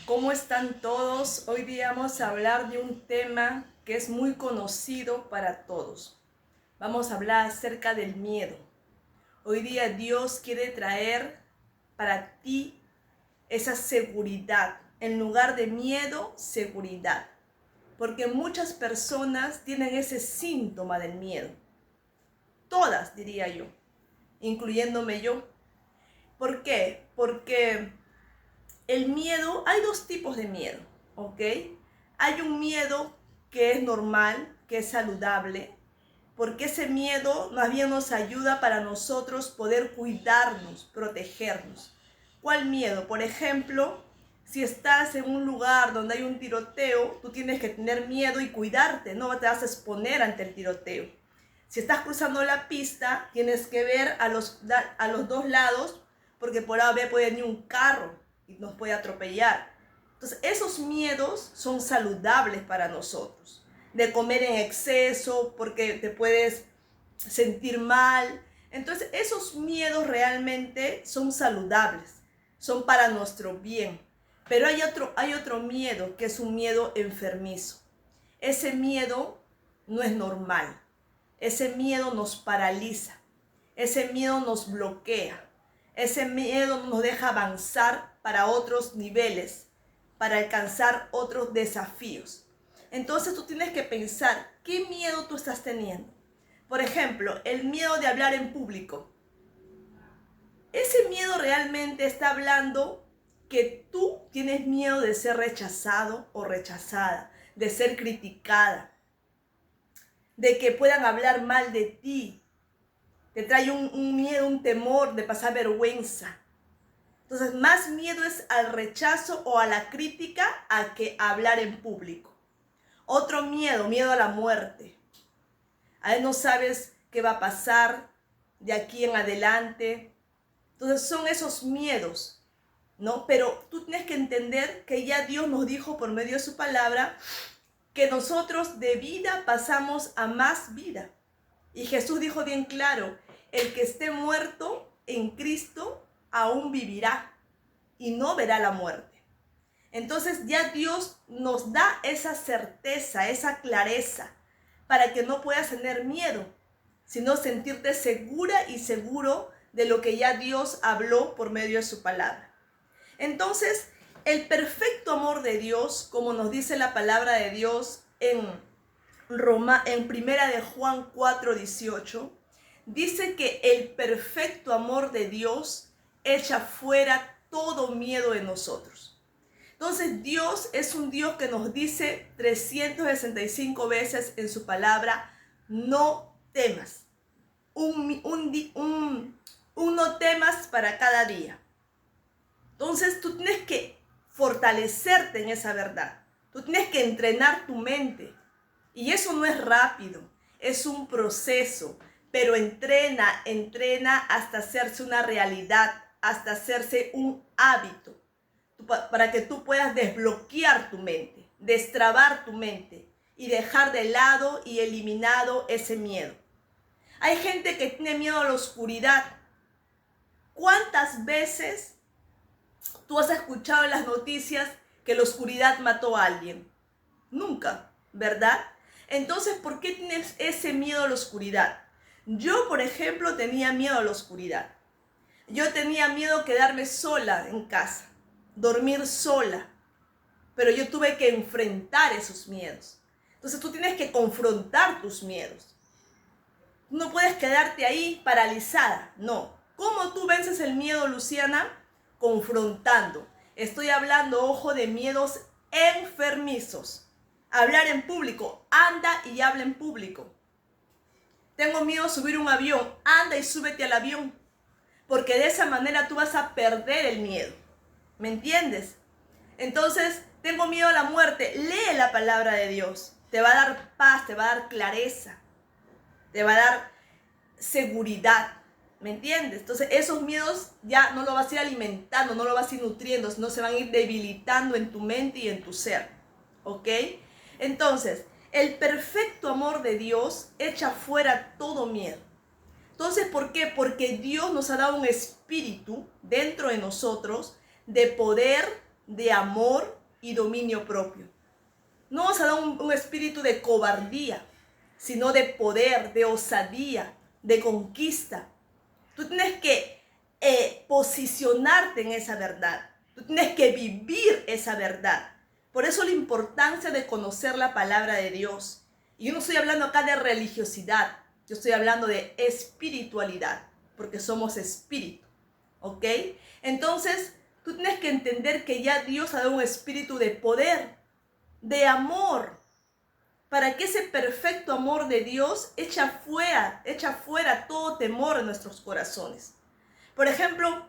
¿Cómo están todos? Hoy día vamos a hablar de un tema que es muy conocido para todos. Vamos a hablar acerca del miedo. Hoy día Dios quiere traer para ti esa seguridad. En lugar de miedo, seguridad. Porque muchas personas tienen ese síntoma del miedo. Todas, diría yo, incluyéndome yo. ¿Por qué? Porque el miedo, hay dos tipos de miedo, ¿ok? Hay un miedo que es normal, que es saludable, porque ese miedo más bien nos ayuda para nosotros poder cuidarnos, protegernos. ¿Cuál miedo? Por ejemplo, si estás en un lugar donde hay un tiroteo, tú tienes que tener miedo y cuidarte, no te vas a exponer ante el tiroteo. Si estás cruzando la pista, tienes que ver a los dos lados, porque por A o B puede venir un carro y nos puede atropellar. Entonces, esos miedos son saludables para nosotros. De comer en exceso, porque te puedes sentir mal. Entonces, esos miedos realmente son saludables, son para nuestro bien. Pero hay otro miedo, que es un miedo enfermizo. Ese miedo no es normal. Ese miedo nos paraliza. Ese miedo nos bloquea. Ese miedo nos deja avanzar para otros niveles, para alcanzar otros desafíos. Entonces tú tienes que pensar, ¿qué miedo tú estás teniendo? Por ejemplo, el miedo de hablar en público. Ese miedo realmente está hablando que tú tienes miedo de ser rechazado o rechazada, de ser criticada, de que puedan hablar mal de ti. Te trae un miedo, un temor de pasar vergüenza. Entonces, más miedo es al rechazo o a la crítica a que hablar en público. Otro miedo, miedo a la muerte. A veces no sabes qué va a pasar de aquí en adelante. Entonces, son esos miedos, ¿no? Pero tú tienes que entender que ya Dios nos dijo por medio de su palabra que nosotros de vida pasamos a más vida. Y Jesús dijo bien claro, el que esté muerto en Cristo aún vivirá y no verá la muerte. Entonces ya Dios nos da esa certeza, esa clareza, para que no puedas tener miedo, sino sentirte segura y seguro de lo que ya Dios habló por medio de su palabra. Entonces, el perfecto amor de Dios, como nos dice la palabra de Dios en primera de Juan 4:18, dice que el perfecto amor de Dios echa fuera todo miedo de nosotros. Entonces Dios es un Dios que nos dice 365 veces en su palabra, no temas. Un no temas para cada día. Entonces tú tienes que fortalecerte en esa verdad. Tú tienes que entrenar tu mente. Y eso no es rápido, es un proceso, pero entrena hasta hacerse una realidad, hasta hacerse un hábito, para que tú puedas desbloquear tu mente, destrabar tu mente y dejar de lado y eliminado ese miedo. Hay gente que tiene miedo a la oscuridad. ¿Cuántas veces tú has escuchado en las noticias que la oscuridad mató a alguien? Nunca, ¿verdad? Entonces, ¿por qué tienes ese miedo a la oscuridad? Yo, por ejemplo, tenía miedo a la oscuridad. Yo tenía miedo a quedarme sola en casa, dormir sola. Pero yo tuve que enfrentar esos miedos. Entonces tú tienes que confrontar tus miedos. No puedes quedarte ahí paralizada, no. ¿Cómo tú vences el miedo, Luciana? Confrontando. Estoy hablando, ojo, de miedos enfermizos. Hablar en público, anda y habla en público. Tengo miedo a subir un avión, anda y súbete al avión. Porque de esa manera tú vas a perder el miedo. ¿Me entiendes? Entonces, tengo miedo a la muerte, lee la palabra de Dios. Te va a dar paz, te va a dar clareza, te va a dar seguridad. ¿Me entiendes? Entonces, esos miedos ya no los vas a ir alimentando, no los vas a ir nutriendo, sino se van a ir debilitando en tu mente y en tu ser. ¿Ok? Entonces, el perfecto amor de Dios echa fuera todo miedo. Entonces, ¿por qué? Porque Dios nos ha dado un espíritu dentro de nosotros de poder de amor y dominio propio. No nos ha dado un espíritu de cobardía, sino de poder, de osadía, de conquista. Tú tienes que posicionarte en esa verdad. Tú tienes que vivir esa verdad. Por eso la importancia de conocer la palabra de Dios. Y yo no estoy hablando acá de religiosidad, yo estoy hablando de espiritualidad, porque somos espíritu, ¿ok? Entonces, tú tienes que entender que ya Dios ha dado un espíritu de poder, de amor, para que ese perfecto amor de Dios echa fuera todo temor en nuestros corazones. Por ejemplo,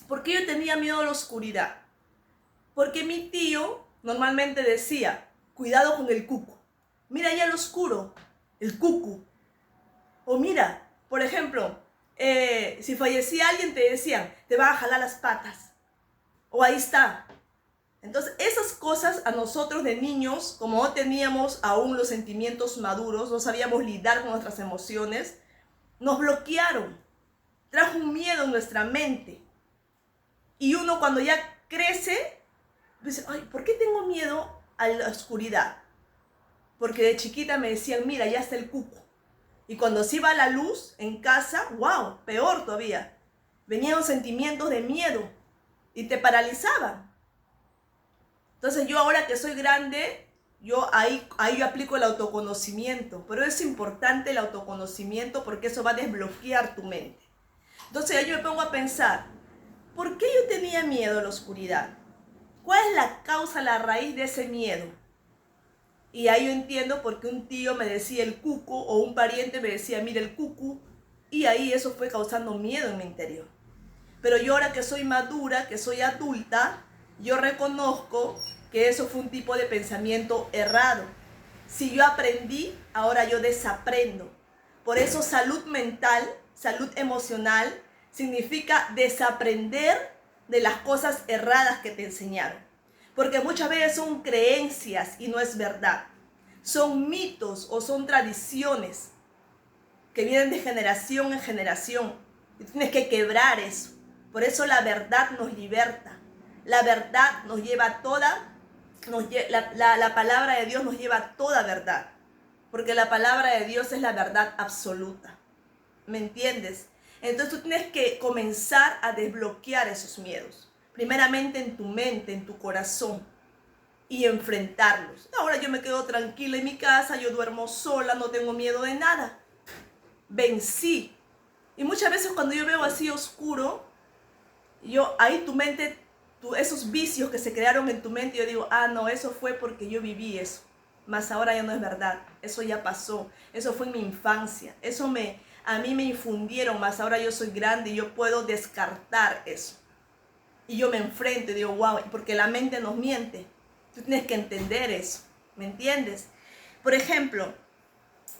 ¿por qué yo tenía miedo a la oscuridad? Porque mi tío normalmente decía, cuidado con el cuco. Mira allá al oscuro, el cuco. O mira, por ejemplo, si fallecía alguien te decían, te va a jalar las patas. O ahí está. Entonces, esas cosas a nosotros de niños, como no teníamos aún los sentimientos maduros, no sabíamos lidiar con nuestras emociones, nos bloquearon. Trajo un miedo en nuestra mente. Y uno cuando ya crece, dice, ay, ¿por qué tengo miedo a la oscuridad? Porque de chiquita me decían, mira, ya está el cuco. Y cuando se iba la luz en casa, wow, peor todavía. Venían sentimientos de miedo y te paralizaban. Entonces yo ahora que soy grande, yo aplico el autoconocimiento. Pero es importante el autoconocimiento porque eso va a desbloquear tu mente. Entonces yo me pongo a pensar, ¿por qué yo tenía miedo a la oscuridad? ¿Cuál es la causa, la raíz de ese miedo? Y ahí yo entiendo por qué un tío me decía el cuco o un pariente me decía, mira el cucu. Y ahí eso fue causando miedo en mi interior. Pero yo ahora que soy madura, que soy adulta, yo reconozco que eso fue un tipo de pensamiento errado. Si yo aprendí, ahora yo desaprendo. Por eso salud mental, salud emocional, significa desaprender de las cosas erradas que te enseñaron. Porque muchas veces son creencias y no es verdad. Son mitos o son tradiciones que vienen de generación en generación. Y tienes que quebrar eso. Por eso la verdad nos liberta. La verdad nos lleva a la palabra de Dios nos lleva a toda verdad. Porque la palabra de Dios es la verdad absoluta. ¿Me entiendes? Entonces tú tienes que comenzar a desbloquear esos miedos. Primeramente en tu mente, en tu corazón. Y enfrentarlos. Ahora yo me quedo tranquila en mi casa, yo duermo sola, no tengo miedo de nada. Vencí. Y muchas veces cuando yo veo así oscuro, ahí tu mente, esos vicios que se crearon en tu mente, yo digo, ah, no, eso fue porque yo viví eso. Mas ahora ya no es verdad. Eso ya pasó. Eso fue en mi infancia. A mí me infundieron, mas ahora yo soy grande y yo puedo descartar eso. Y yo me enfrento y digo, wow, porque la mente nos miente. Tú tienes que entender eso. ¿Me entiendes? Por ejemplo,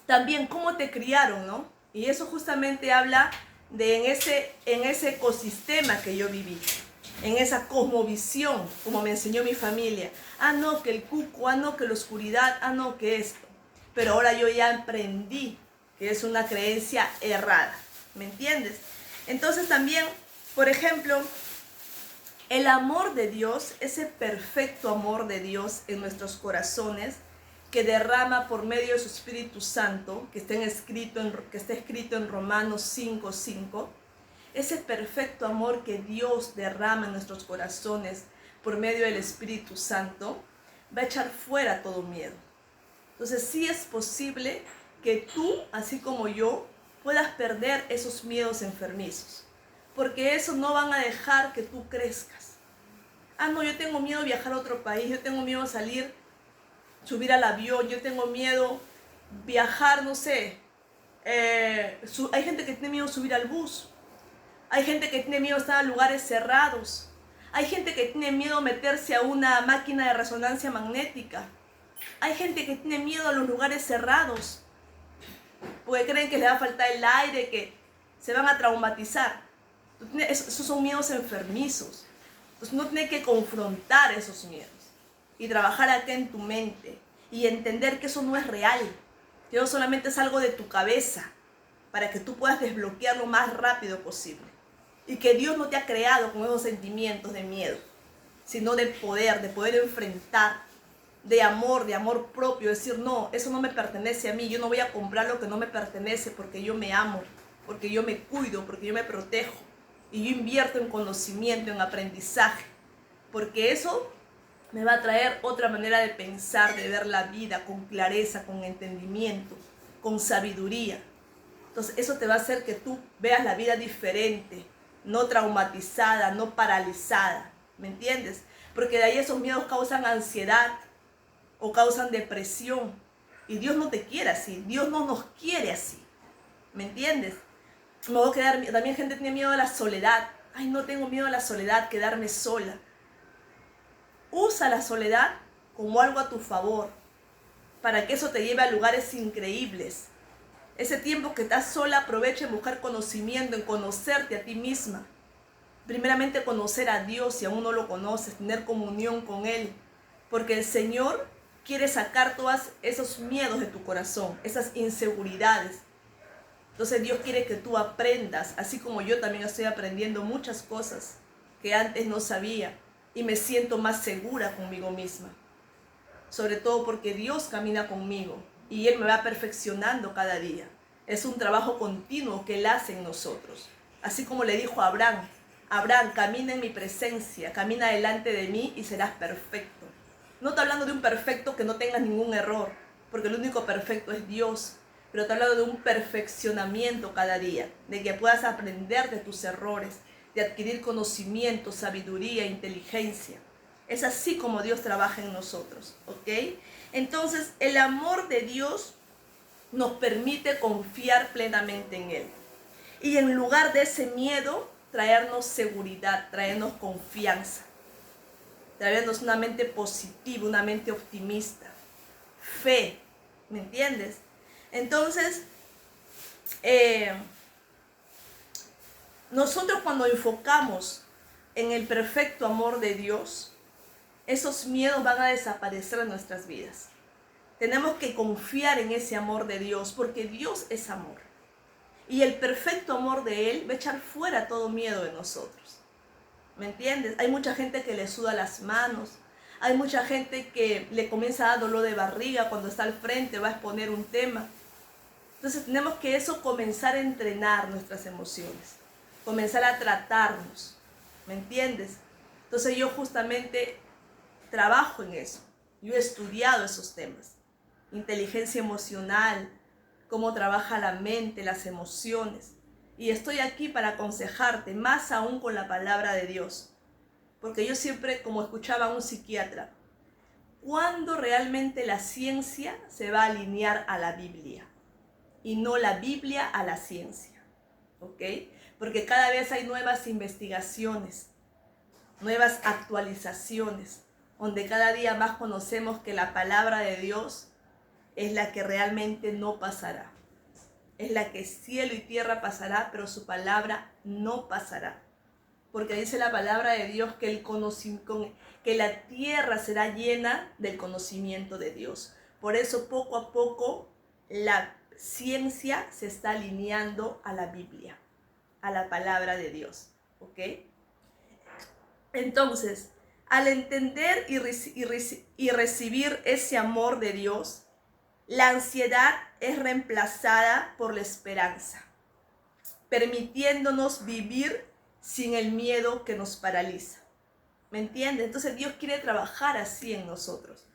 también cómo te criaron, ¿no? Y eso justamente habla de en ese ecosistema que yo viví, en esa cosmovisión, como me enseñó mi familia. Ah, no, que el cuco, ah, no, que la oscuridad, ah, no, que esto. Pero ahora yo ya aprendí que es una creencia errada, ¿me entiendes? Entonces también, por ejemplo, el amor de Dios, ese perfecto amor de Dios en nuestros corazones, que derrama por medio de su Espíritu Santo, que está escrito en Romanos 5:5, ese perfecto amor que Dios derrama en nuestros corazones por medio del Espíritu Santo, va a echar fuera todo miedo. Entonces sí es posible que tú, así como yo, puedas perder esos miedos enfermizos, porque eso no van a dejar que tú crezcas. Ah, no, yo tengo miedo de viajar a otro país, yo tengo miedo de subir al avión, yo tengo miedo viajar, no sé. Hay gente que tiene miedo de subir al bus. Hay gente que tiene miedo de estar en lugares cerrados. Hay gente que tiene miedo de meterse a una máquina de resonancia magnética. Hay gente que tiene miedo a los lugares cerrados, porque creen que les va a faltar el aire, que se van a traumatizar. Esos son miedos enfermizos. Entonces no tienes que confrontar esos miedos y trabajar acá en tu mente y entender que eso no es real, que eso solamente es algo de tu cabeza para que tú puedas desbloquearlo lo más rápido posible y que Dios no te ha creado con esos sentimientos de miedo, sino de poder enfrentar, de amor propio, decir, no, eso no me pertenece a mí, yo no voy a comprar lo que no me pertenece porque yo me amo, porque yo me cuido, porque yo me protejo y yo invierto en conocimiento, en aprendizaje, porque eso me va a traer otra manera de pensar, de ver la vida con clareza, con entendimiento, con sabiduría. Entonces eso te va a hacer que tú veas la vida diferente, no traumatizada, no paralizada, ¿me entiendes? Porque de ahí esos miedos causan ansiedad o causan depresión. Y Dios no te quiere así, Dios no nos quiere así, ¿me entiendes? Me voy a quedar, también gente tiene miedo a la soledad. Ay, no tengo miedo a la soledad, quedarme sola. Usa la soledad como algo a tu favor, para que eso te lleve a lugares increíbles. Ese tiempo que estás sola, aprovecha en buscar conocimiento, en conocerte a ti misma. Primeramente conocer a Dios si aún no lo conoces, tener comunión con Él. Porque el Señor quiere sacar todos esos miedos de tu corazón, esas inseguridades. Entonces Dios quiere que tú aprendas, así como yo también estoy aprendiendo muchas cosas que antes no sabía y me siento más segura conmigo misma. Sobre todo porque Dios camina conmigo y Él me va perfeccionando cada día. Es un trabajo continuo que Él hace en nosotros. Así como le dijo a Abraham, Abraham, camina en mi presencia, camina delante de mí y serás perfecto. No está hablando de un perfecto que no tengas ningún error, porque el único perfecto es Dios. Pero está hablando de un perfeccionamiento cada día, de que puedas aprender de tus errores, de adquirir conocimiento, sabiduría, inteligencia. Es así como Dios trabaja en nosotros, ¿ok? Entonces, el amor de Dios nos permite confiar plenamente en Él. Y en lugar de ese miedo, traernos seguridad, traernos confianza, traernos una mente positiva, una mente optimista, fe, ¿me entiendes? Entonces, nosotros cuando enfocamos en el perfecto amor de Dios, esos miedos van a desaparecer en nuestras vidas. Tenemos que confiar en ese amor de Dios, porque Dios es amor. Y el perfecto amor de Él va a echar fuera todo miedo de nosotros. ¿Me entiendes? Hay mucha gente que le suda las manos. Hay mucha gente que le comienza a dar dolor de barriga cuando está al frente, va a exponer un tema. Entonces tenemos que comenzar a entrenar nuestras emociones. Comenzar a tratarnos. ¿Me entiendes? Entonces yo justamente trabajo en eso. Yo he estudiado esos temas. Inteligencia emocional, cómo trabaja la mente, las emociones. Y estoy aquí para aconsejarte, más aún con la palabra de Dios. Porque yo siempre, como escuchaba a un psiquiatra, ¿cuándo realmente la ciencia se va a alinear a la Biblia? Y no la Biblia a la ciencia. ¿Ok? Porque cada vez hay nuevas investigaciones, nuevas actualizaciones, donde cada día más conocemos que la palabra de Dios es la que realmente no pasará. Es la que cielo y tierra pasará, pero su palabra no pasará. Porque dice la palabra de Dios que, que la tierra será llena del conocimiento de Dios. Por eso poco a poco la ciencia se está alineando a la Biblia, a la palabra de Dios. ¿Ok? Entonces, al entender y recibir ese amor de Dios, la ansiedad es reemplazada por la esperanza, permitiéndonos vivir sin el miedo que nos paraliza. ¿Me entiendes? Entonces Dios quiere trabajar así en nosotros.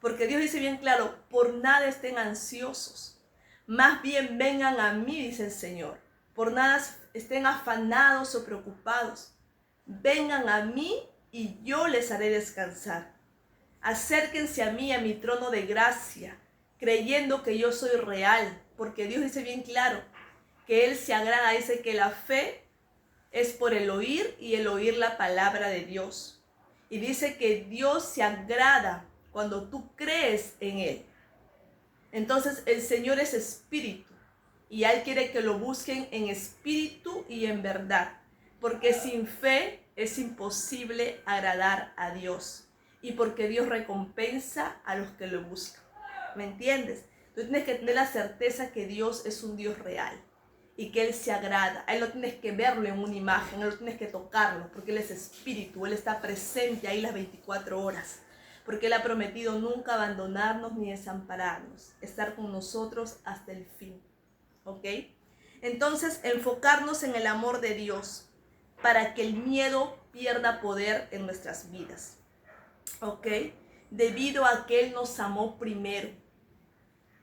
Porque Dios dice bien claro, por nada estén ansiosos. Más bien vengan a mí, dice el Señor. Por nada estén afanados o preocupados. Vengan a mí y yo les haré descansar. Acérquense a mí, a mi trono de gracia, creyendo que yo soy real. Porque Dios dice bien claro que Él se agrada, dice que la fe es por el oír y el oír la palabra de Dios. Y dice que Dios se agrada cuando tú crees en Él. Entonces el Señor es espíritu y Él quiere que lo busquen en espíritu y en verdad. Porque sin fe es imposible agradar a Dios. Y porque Dios recompensa a los que lo buscan. ¿Me entiendes? Tú tienes que tener la certeza que Dios es un Dios real. y que Él se agrada. A Él no tienes que verlo en una imagen, no tienes que tocarlo, porque Él es espíritu, Él está presente ahí las 24 horas, porque Él ha prometido nunca abandonarnos ni desampararnos, estar con nosotros hasta el fin. ¿Ok? Entonces, enfocarnos en el amor de Dios para que el miedo pierda poder en nuestras vidas. ¿Ok? Debido a que Él nos amó primero.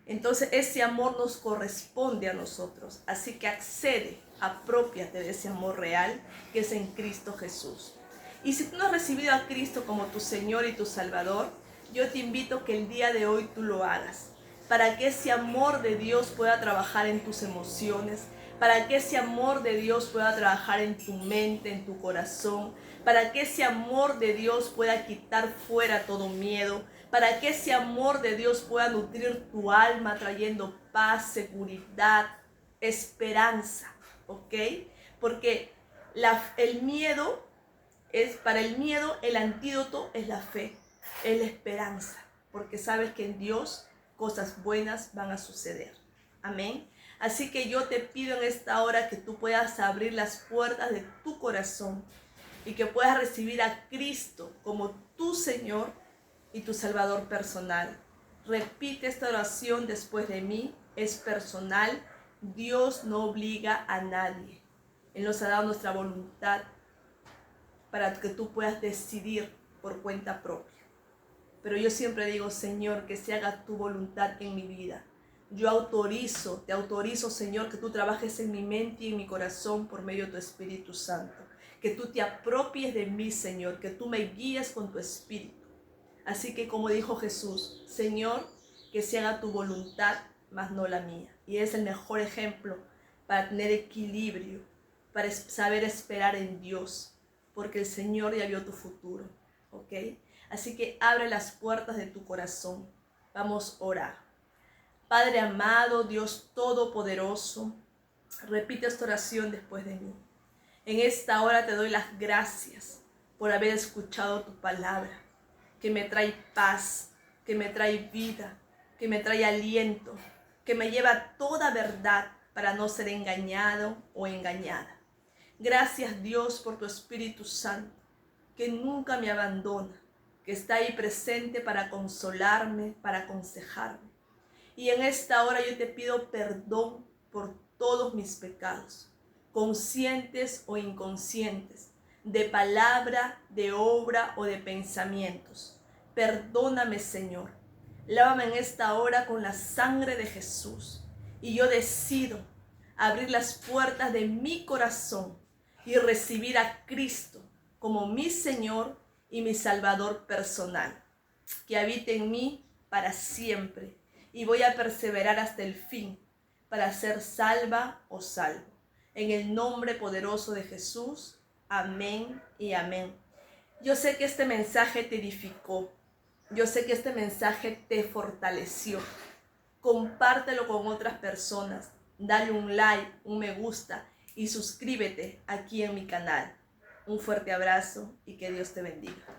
Entonces, ese amor nos corresponde a nosotros. Así que accede, aprópiate de ese amor real que es en Cristo Jesús. Y si tú no has recibido a Cristo como tu Señor y tu Salvador, yo te invito que el día de hoy tú lo hagas, para que ese amor de Dios pueda trabajar en tus emociones, para que ese amor de Dios pueda trabajar en tu mente, en tu corazón, para que ese amor de Dios pueda quitar fuera todo miedo, para que ese amor de Dios pueda nutrir tu alma, trayendo paz, seguridad, esperanza, ¿ok? Porque el miedo para el miedo, el antídoto es la fe, es la esperanza, porque sabes que en Dios cosas buenas van a suceder. Amén. Así que yo te pido en esta hora que tú puedas abrir las puertas de tu corazón y que puedas recibir a Cristo como tu Señor y tu Salvador personal. Repite esta oración después de mí, es personal. Dios no obliga a nadie. Él nos ha dado nuestra voluntad para que tú puedas decidir por cuenta propia. Pero yo siempre digo, Señor, que se haga tu voluntad en mi vida. Yo te autorizo, Señor, que tú trabajes en mi mente y en mi corazón por medio de tu Espíritu Santo. Que tú te apropies de mí, Señor, que tú me guíes con tu Espíritu. Así que como dijo Jesús, Señor, que se haga tu voluntad, mas no la mía. Y es el mejor ejemplo para tener equilibrio, para saber esperar en Dios, porque el Señor ya vio tu futuro, ¿ok? Así que abre las puertas de tu corazón. Vamos a orar. Padre amado, Dios todopoderoso, repite esta oración después de mí. En esta hora te doy las gracias por haber escuchado tu palabra, que me trae paz, que me trae vida, que me trae aliento, que me lleva a toda verdad para no ser engañado o engañada. Gracias, Dios, por tu Espíritu Santo, que nunca me abandona, que está ahí presente para consolarme, para aconsejarme. Y en esta hora yo te pido perdón por todos mis pecados, conscientes o inconscientes, de palabra, de obra o de pensamientos. Perdóname, Señor. Lávame en esta hora con la sangre de Jesús. Y yo decido abrir las puertas de mi corazón y recibir a Cristo como mi Señor y mi Salvador personal, que habite en mí para siempre, y voy a perseverar hasta el fin para ser salva o salvo. En el nombre poderoso de Jesús, amén y amén. Yo sé que este mensaje te edificó, yo sé que este mensaje te fortaleció. Compártelo con otras personas, dale un like, un me gusta y suscríbete aquí en mi canal. Un fuerte abrazo y que Dios te bendiga.